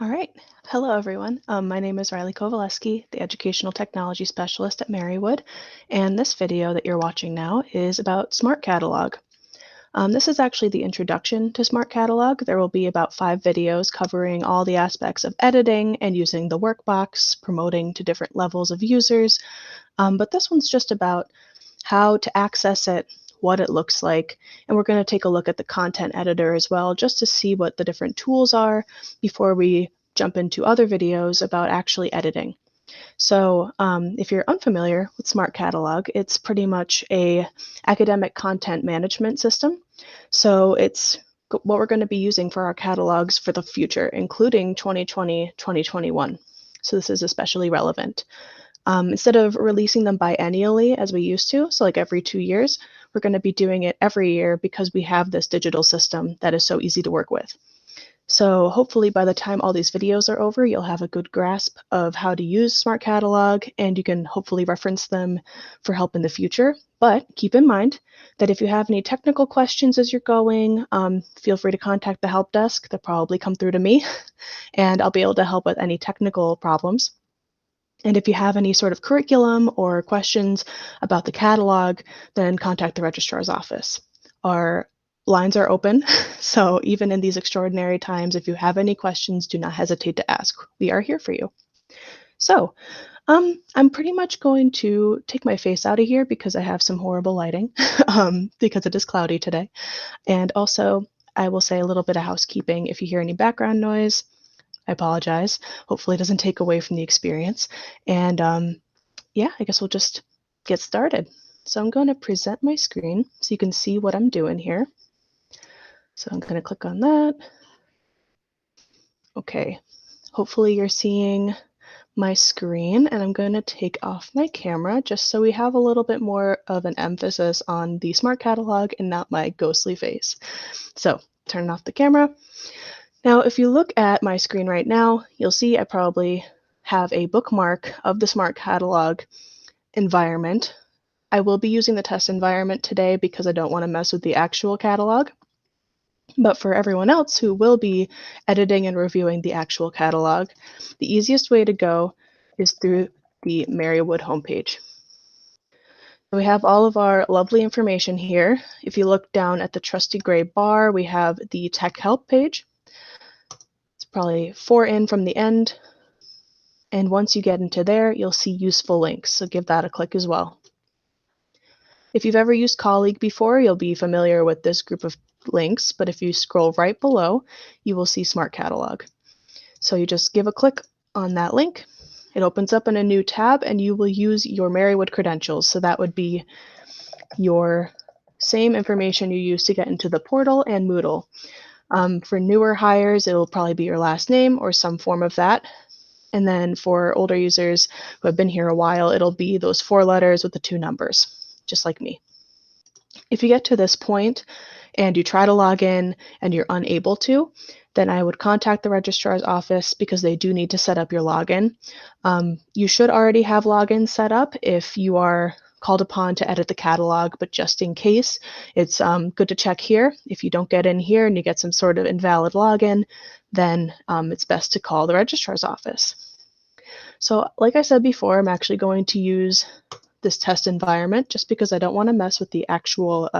All right. Hello, everyone. My name is Riley Kowaleski, the Educational Technology Specialist at Marywood, and this video that you're watching now is about SmartCatalog. This is actually the introduction to SmartCatalog. There will be about 5 videos covering all the aspects of editing and using the workbox, promoting to different levels of users, but this one's just about how to access it, what it looks like, and we're going to take a look at the content editor as well, just to see what the different tools are before we jump into other videos about actually editing. So if you're unfamiliar with SmartCatalog, it's pretty much a academic content management system. So it's what we're going to be using for our catalogs for the future, including 2020, 2021. So this is especially relevant. Instead of releasing them biennially as we used to, so like every 2 years, we're going to be doing it every year because we have this digital system that is so easy to work with. So hopefully by the time all these videos are over, you'll have a good grasp of how to use SmartCatalog, and you can hopefully reference them for help in the future. But keep in mind that if you have any technical questions as you're going, feel free to contact the help desk. They'll probably come through to me, and I'll be able to help with any technical problems. And if you have any sort of curriculum or questions about the catalog, then contact the registrar's office. Our lines are open, so even in these extraordinary times, if you have any questions, do not hesitate to ask. We are here for you. So I'm pretty much going to take my face out of here because I have some horrible lighting because it is cloudy today. And also, I will say a little bit of housekeeping. If you hear any background noise, I apologize. Hopefully it doesn't take away from the experience. And yeah, I guess we'll just get started. So I'm going to present my screen so you can see what I'm doing here. So I'm going to click on that. Okay, hopefully you're seeing my screen, and I'm going to take off my camera just so we have a little bit more of an emphasis on the SmartCatalog and not my ghostly face. So turn off the camera. Now, if you look at my screen right now, you'll see I probably have a bookmark of the SmartCatalog environment. I will be using the test environment today because I don't want to mess with the actual catalog. But for everyone else who will be editing and reviewing the actual catalog, the easiest way to go is through the Marywood homepage. We have all of our lovely information here. If you look down at the trusty gray bar, we have the Tech Help page. It's probably 4 in from the end. And once you get into there, you'll see useful links, so give that a click as well. If you've ever used Colleague before, you'll be familiar with this group of links, but if you scroll right below, you will see SmartCatalog. So you just give a click on that link. It opens up in a new tab, and you will use your Marywood credentials. So that would be your same information you use to get into the portal and Moodle. For newer hires, it will probably be your last name or some form of that. And then for older users who have been here a while, it'll be those 4 letters with the 2 numbers, just like me. If you get to this point and you try to log in and you're unable to, then I would contact the registrar's office because they do need to set up your login. You should already have login set up if you are called upon to edit the catalog, but just in case, it's good to check here. If you don't get in here and you get some sort of invalid login, then it's best to call the registrar's office. So like I said before, I'm actually going to use this test environment just because I don't want to mess with the actual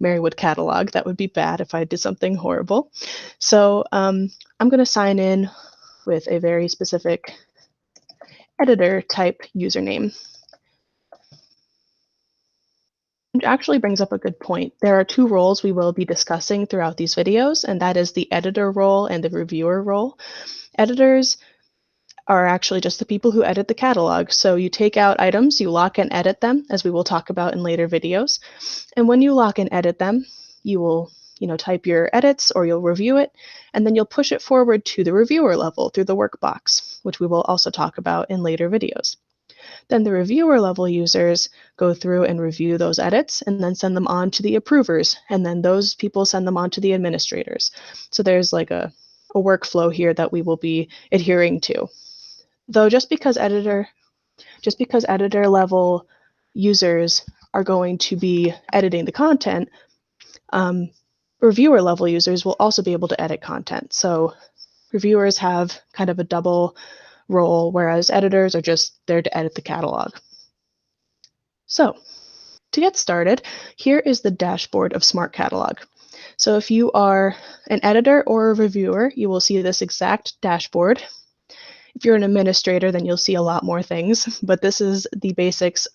Marywood catalog. That would be bad if I did something horrible. So I'm going to sign in with a very specific editor type username. Which actually brings up a good point. There are 2 roles we will be discussing throughout these videos, and that is the editor role and the reviewer role. Editors are actually just the people who edit the catalog. So you take out items, you lock and edit them, as we will talk about in later videos. And when you lock and edit them, you will type your edits or you'll review it, and then you'll push it forward to the reviewer level through the workbox, which we will also talk about in later videos. Then the reviewer level users go through and review those edits and then send them on to the approvers, and then those people send them on to the administrators. So there's like a workflow here that we will be adhering to. Though just because editor level users are going to be editing the content, reviewer level users will also be able to edit content. So Reviewers have kind of a double role, whereas editors are just there to edit the catalog. So to get started, here is the dashboard of SmartCatalog. So if you are an editor or a reviewer, you will see this exact dashboard. If you're an administrator, then you'll see a lot more things, but this is the basics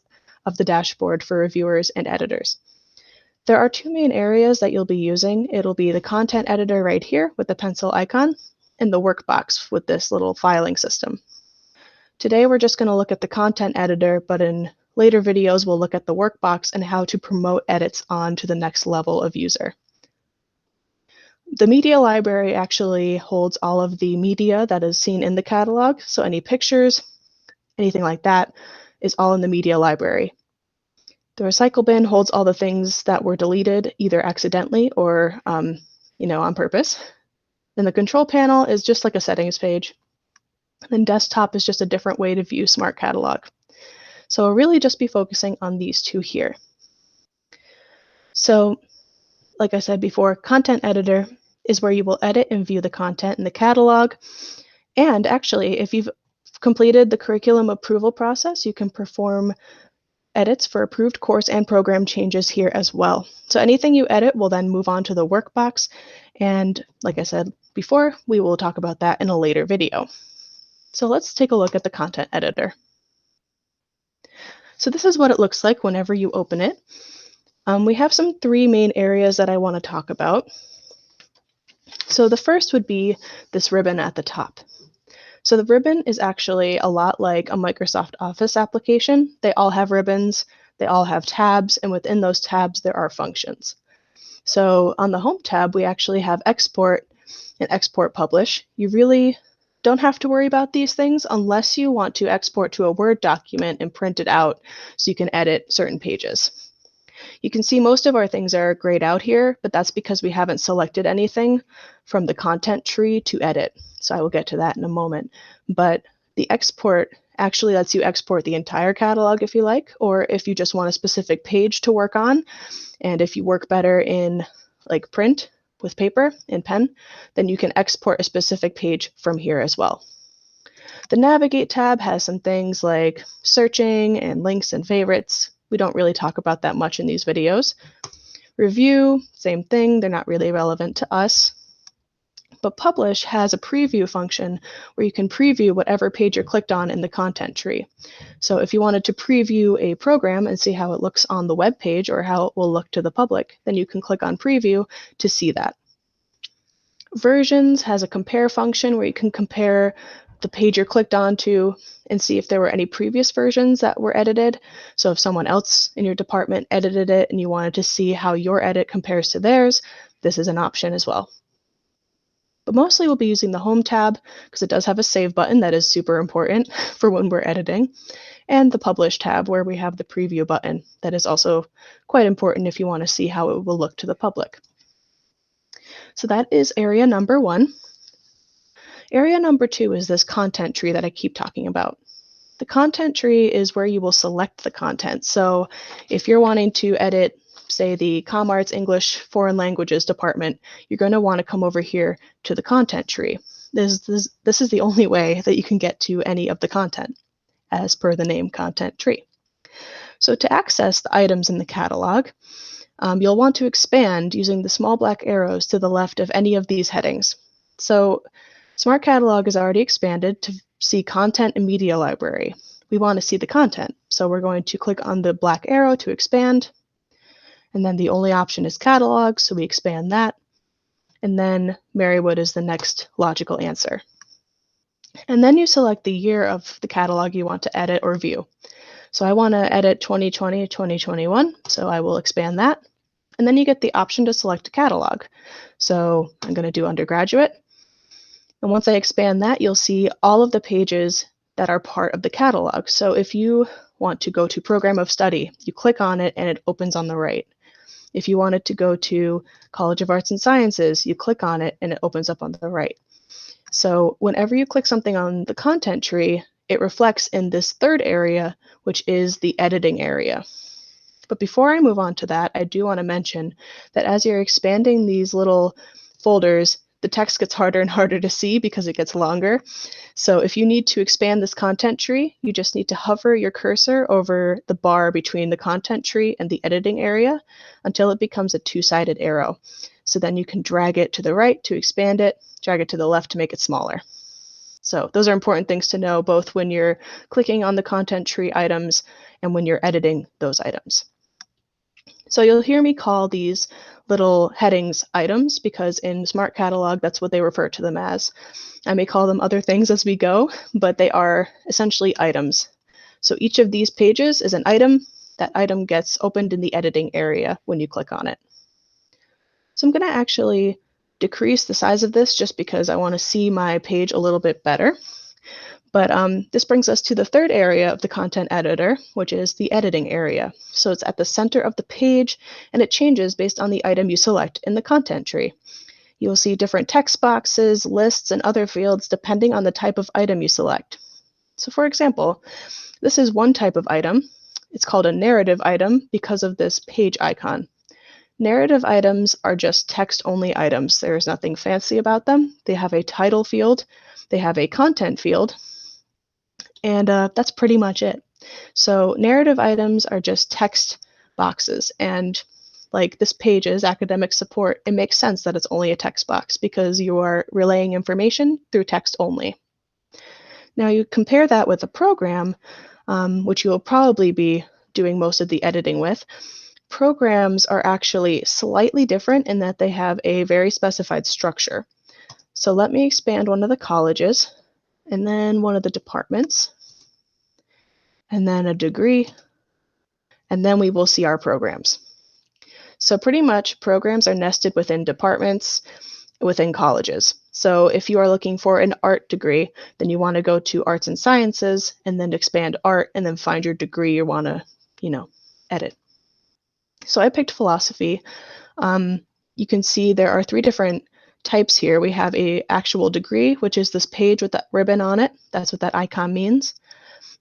of the dashboard for reviewers and editors. There are two main areas that you'll be using. It'll be the content editor right here with the pencil icon, and the workbox with this little filing system. Today we're just going to look at the content editor, but in later videos we'll look at the workbox and how to promote edits on to the next level of user. The media library actually holds all of the media that is seen in the catalog, so any pictures, anything like that, is all in the media library. The recycle bin holds all the things that were deleted either accidentally or on purpose. Then the control panel is just like a settings page. And desktop is just a different way to view SmartCatalog. So we'll really just be focusing on these two here. So, like I said before, content editor is where you will edit and view the content in the catalog. And actually, if you've completed the curriculum approval process, you can perform edits for approved course and program changes here as well. So anything you edit will then move on to the workbox. And like I said before, we will talk about that in a later video. So let's take a look at the content editor. So this is what it looks like whenever you open it. We have some three main areas that I want to talk about. So the first would be this ribbon at the top. So the ribbon is actually a lot like a Microsoft Office application. They all have ribbons, they all have tabs, and within those tabs there are functions. So on the Home tab, we actually have Export and Export Publish. You really don't have to worry about these things unless you want to export to a Word document and print it out so you can edit certain pages. You can see most of our things are grayed out here, but that's because we haven't selected anything from the content tree to edit. So I will get to that in a moment. But the export actually lets you export the entire catalog if you like, or if you just want a specific page to work on. And if you work better in like print with paper and pen, then you can export a specific page from here as well. The Navigate tab has some things like searching and links and favorites. We don't really talk about that much in these videos. Review, same thing, they're not really relevant to us. But Publish has a preview function where you can preview whatever page you're clicked on in the content tree. So if you wanted to preview a program and see how it looks on the web page or how it will look to the public, then you can click on Preview to see that. Versions has a compare function where you can compare the page you're clicked onto and see if there were any previous versions that were edited. So if someone else in your department edited it and you wanted to see how your edit compares to theirs, this is an option as well. But mostly we'll be using the Home tab because it does have a save button that is super important for when we're editing, and the Publish tab where we have the preview button that is also quite important if you want to see how it will look to the public. So that is area number one. Area number two is this content tree that I keep talking about. The content tree is where you will select the content. So if you're wanting to edit, say, the ComArts English Foreign Languages department, you're going to want to come over here to the content tree. This is the only way that you can get to any of the content, as per the name content tree. So to access the items in the catalog, you'll want to expand using the small black arrows to the left of any of these headings. So SmartCatalog is already expanded to see content and media library. We want to see the content, so we're going to click on the black arrow to expand, and then the only option is catalog, so we expand that, and then Marywood is the next logical answer. And then you select the year of the catalog you want to edit or view. So I want to edit 2020-2021, so I will expand that, and then you get the option to select a catalog. So I'm going to do undergraduate. And once I expand that, you'll see all of the pages that are part of the catalog. So if you want to go to Program of Study, you click on it and it opens on the right. If you wanted to go to College of Arts and Sciences, you click on it and it opens up on the right. So whenever you click something on the content tree, it reflects in this third area, which is the editing area. But before I move on to that, I do want to mention that as you're expanding these little folders, the text gets harder and harder to see because it gets longer. So if you need to expand this content tree, you just need to hover your cursor over the bar between the content tree and the editing area until it becomes a two-sided arrow. So then you can drag it to the right to expand it, drag it to the left to make it smaller. So those are important things to know both when you're clicking on the content tree items and when you're editing those items. So you'll hear me call these little headings items because in SmartCatalog, that's what they refer to them as. I may call them other things as we go, but they are essentially items. So each of these pages is an item. That item gets opened in the editing area when you click on it. So I'm going to actually decrease the size of this just because I want to see my page a little bit better. But this brings us to the third area of the content editor, which is the editing area. So it's at the center of the page, and it changes based on the item you select in the content tree. You'll see different text boxes, lists, and other fields depending on the type of item you select. So for example, this is one type of item. It's called a narrative item because of this page icon. Narrative items are just text-only items. There is nothing fancy about them. They have a title field, they have a content field, and that's pretty much it. So narrative items are just text boxes, and like this page is academic support, it makes sense that it's only a text box because you are relaying information through text only. Now you compare that with a program, which you will probably be doing most of the editing with. Programs are actually slightly different in that they have a very specified structure. So let me expand one of the colleges, and then one of the departments, and then a degree, and then we will see our programs. So pretty much programs are nested within departments, within colleges. So if you are looking for an art degree, then you want to go to arts and sciences and then expand art and then find your degree you want to, edit. So I picked philosophy. You can see there are three different types here. We have a actual degree, which is this page with that ribbon on it. That's what that icon means.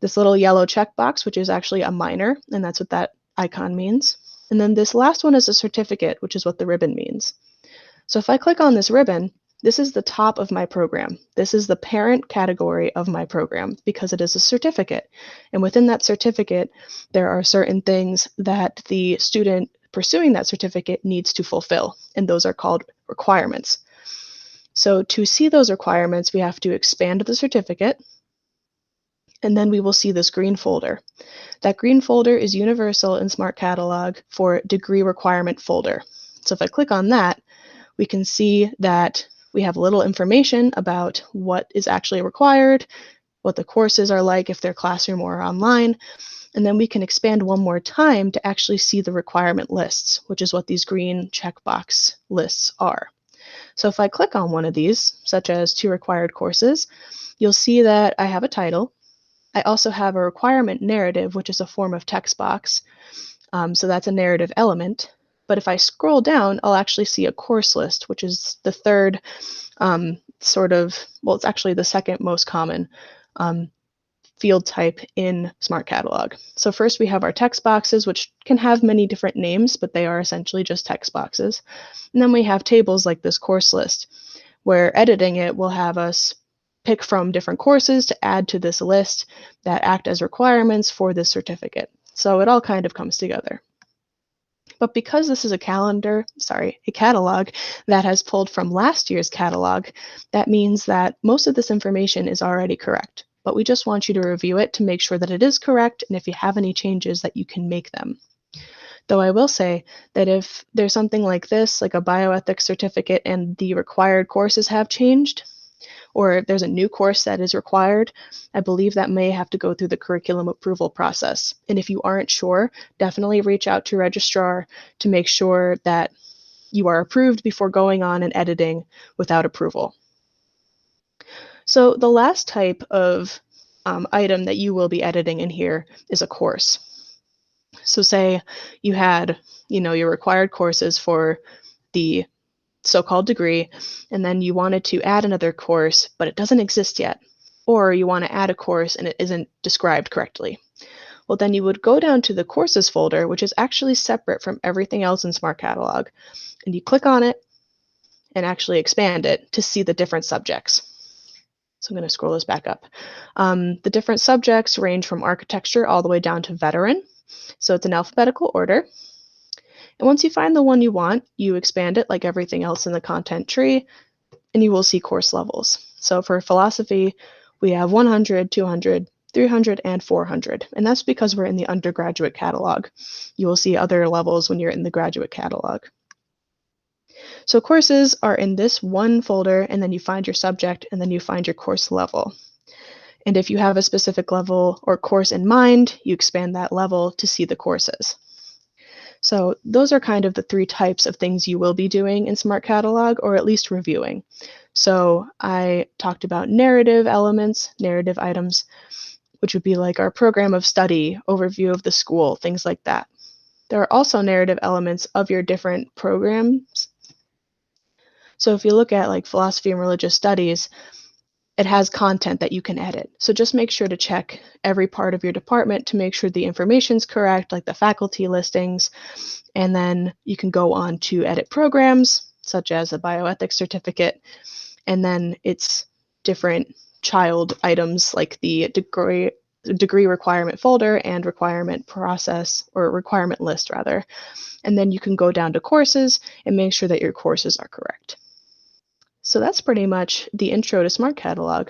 This little yellow checkbox, which is actually a minor, and that's what that icon means. And then this last one is a certificate, which is what the ribbon means. So if I click on this ribbon, this is the top of my program. This is the parent category of my program because it is a certificate. And within that certificate, there are certain things that the student pursuing that certificate needs to fulfill, and those are called requirements. So to see those requirements, we have to expand the certificate, and then we will see this green folder. That green folder is universal in SmartCatalog for degree requirement folder. So if I click on that, we can see that we have a little information about what is actually required, what the courses are like if they're classroom or online, and then we can expand one more time to actually see the requirement lists, which is what these green checkbox lists are. So if I click on one of these, such as 2 required courses, you'll see that I have a title. I also have a requirement narrative, which is a form of text box. So that's a narrative element. But if I scroll down, I'll actually see a course list, which is the third it's actually the second most common field type in SmartCatalog. So first we have our text boxes, which can have many different names, but they are essentially just text boxes. And then we have tables like this course list, where editing it will have us pick from different courses to add to this list that act as requirements for this certificate. So it all kind of comes together. But because this is a catalog that has pulled from last year's catalog, that means that most of this information is already correct. But we just want you to review it to make sure that it is correct, and if you have any changes that you can make them. Though I will say that if there's something like this, like a bioethics certificate, and the required courses have changed, or if there's a new course that is required, I believe that may have to go through the curriculum approval process. And if you aren't sure, definitely reach out to your registrar to make sure that you are approved before going on and editing without approval. So the last type of item that you will be editing in here is a course. So say you had, your required courses for the so-called degree, and then you wanted to add another course, but it doesn't exist yet. Or you want to add a course and it isn't described correctly. Well, then you would go down to the courses folder, which is actually separate from everything else in SmartCatalog, and you click on it, and actually expand it to see the different subjects. So I'm going to scroll this back up. The different subjects range from architecture all the way down to veteran. So it's in alphabetical order. And once you find the one you want, you expand it like everything else in the content tree, and you will see course levels. So for philosophy, we have 100, 200, 300, and 400. And that's because we're in the undergraduate catalog. You will see other levels when you're in the graduate catalog. So courses are in this one folder, and then you find your subject, and then you find your course level. And if you have a specific level or course in mind, you expand that level to see the courses. So those are kind of the three types of things you will be doing in SmartCatalog, or at least reviewing. So I talked about narrative elements, narrative items, which would be like our program of study, overview of the school, things like that. There are also narrative elements of your different programs. So if you look at like philosophy and religious studies, it has content that you can edit. So just make sure to check every part of your department to make sure the information's correct, like the faculty listings, and then you can go on to edit programs, such as a bioethics certificate, and then it's different child items like the degree requirement folder and requirement process, or requirement list rather. And then you can go down to courses and make sure that your courses are correct. So that's pretty much the intro to SmartCatalog.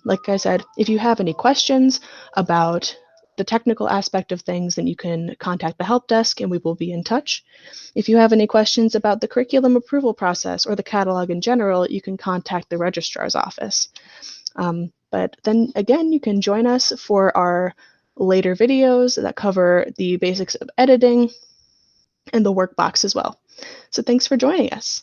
Like I said, if you have any questions about the technical aspect of things, then you can contact the help desk and we will be in touch. If you have any questions about the curriculum approval process or the catalog in general, you can contact the registrar's office. But then again, you can join us for our later videos that cover the basics of editing and the workbox as well. So thanks for joining us.